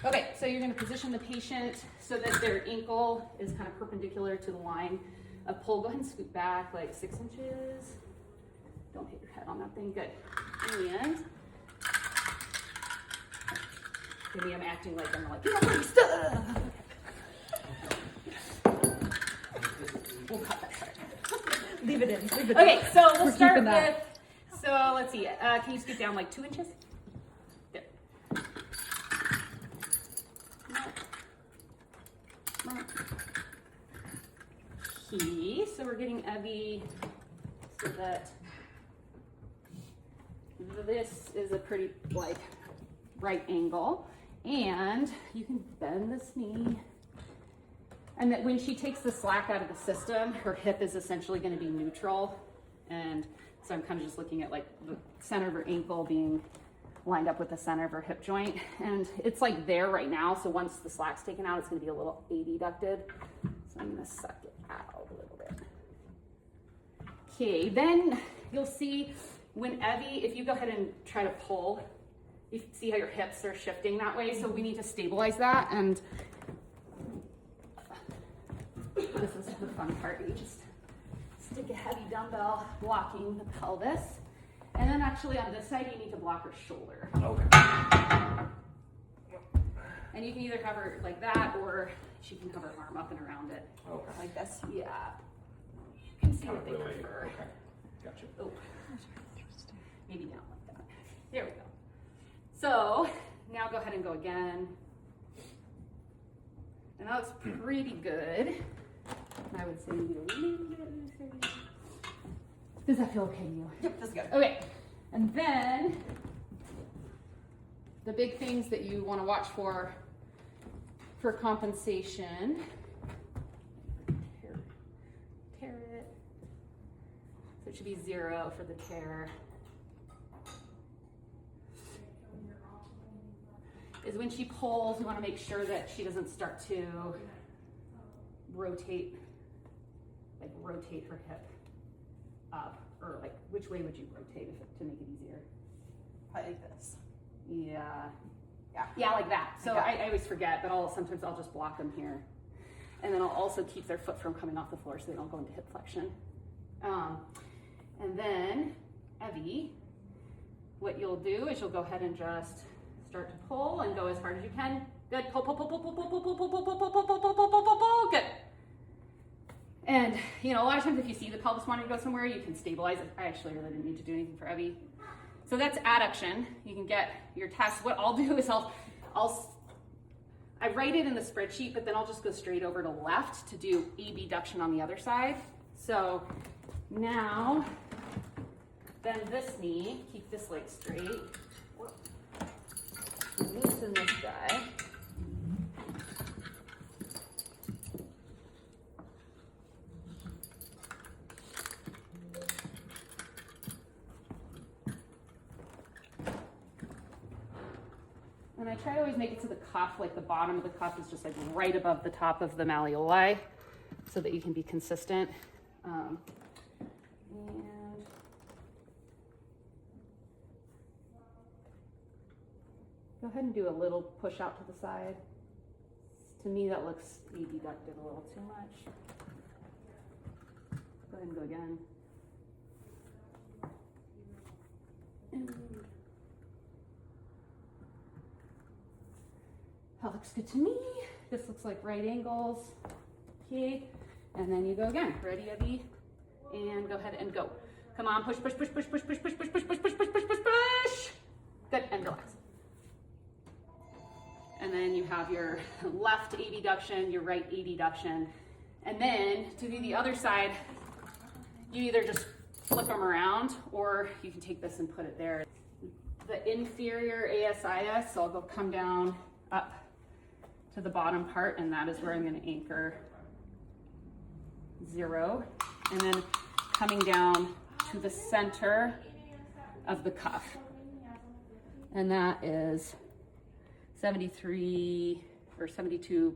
Okay, so you're going to position the patient so that their ankle is kind of perpendicular to the line of pull. Go ahead and scoot back like 6 inches. Don't hit your head on that thing. Good. And maybe I'm acting like I'm like, we'll cut that part. Leave it in. Leave it Okay, so we'll We're start keeping with, that. so let's see, can you scoot down like 2 inches? Good. Key, so we're getting Evie so that this is a pretty like right angle, and you can bend this knee. And that when she takes the slack out of the system, her hip is essentially going to be neutral. And so I'm kind of just looking at like the center of her ankle being lined up with the center of her hip joint. And it's like there right now. So once the slack's taken out, it's going to be a little adducted. So I'm going to suck it out a little bit. Okay, then you'll see when Evie, if you go ahead and try to pull, you see how your hips are shifting that way. So we need to stabilize that. And this is the fun part. You just stick a heavy dumbbell blocking the pelvis. And then actually on this side, you need to block her shoulder. Okay. And you can either have her like that, or she can have her arm up and around it. Okay. Like this. Yeah. You can see what they Really? prefer. Okay. Gotcha. Oh. Maybe down like that. There we go. So now go ahead and go again. And that looks pretty good. I would say maybe a little bit. Does that feel okay to you? Yep, that's good. Okay. And then the big things that you want to watch for compensation. Tear it. So it should be 0 for the tear. Is when she pulls, you want to make sure that she doesn't start to rotate her hip up, or like which way would you rotate to make it easier? Probably like this. Yeah. Yeah. Yeah, like that. So Okay. I always forget, but sometimes I'll just block them here. And then I'll also keep their foot from coming off the floor so they don't go into hip flexion. And then, Evie, what you'll do is you'll go ahead and just start to pull and go as hard as you can. Good. Pull, pull, pull, pull, pull, pull, pull, pull, pull, pull, pull, pull, pull, pull, pull, pull, pull, pull, pull. Good. And, you know, a lot of times if you see the pelvis wanting to go somewhere, you can stabilize it. I actually really didn't need to do anything for Evie. So that's adduction. You can get your test. What I'll do is I write it in the spreadsheet, but then I'll just go straight over to left to do abduction on the other side. So now, bend this knee, keep this leg straight. Loosen this guy. And I try to always make it to the cuff, like the bottom of the cuff is just like right above the top of the malleoli so that you can be consistent. And go ahead and do a little push out to the side. To me, that looks abducted a little too much. Go ahead and go again. That looks good to me. This looks like right angles. Okay. And then you go again. Ready, Evie? And go ahead and go. Come on, push, push, push, push, push, push, push, push, push, push, push, push, push, push, push. Good, and relax. And then you have your left abduction, your right adduction. And then to do the other side, you either just flip them around or you can take this and put it there. The inferior ASIS, so I'll go come down up to the bottom part, and that is where I'm going to anchor 0. And then coming down to the center of the cuff. And that is 73 or 72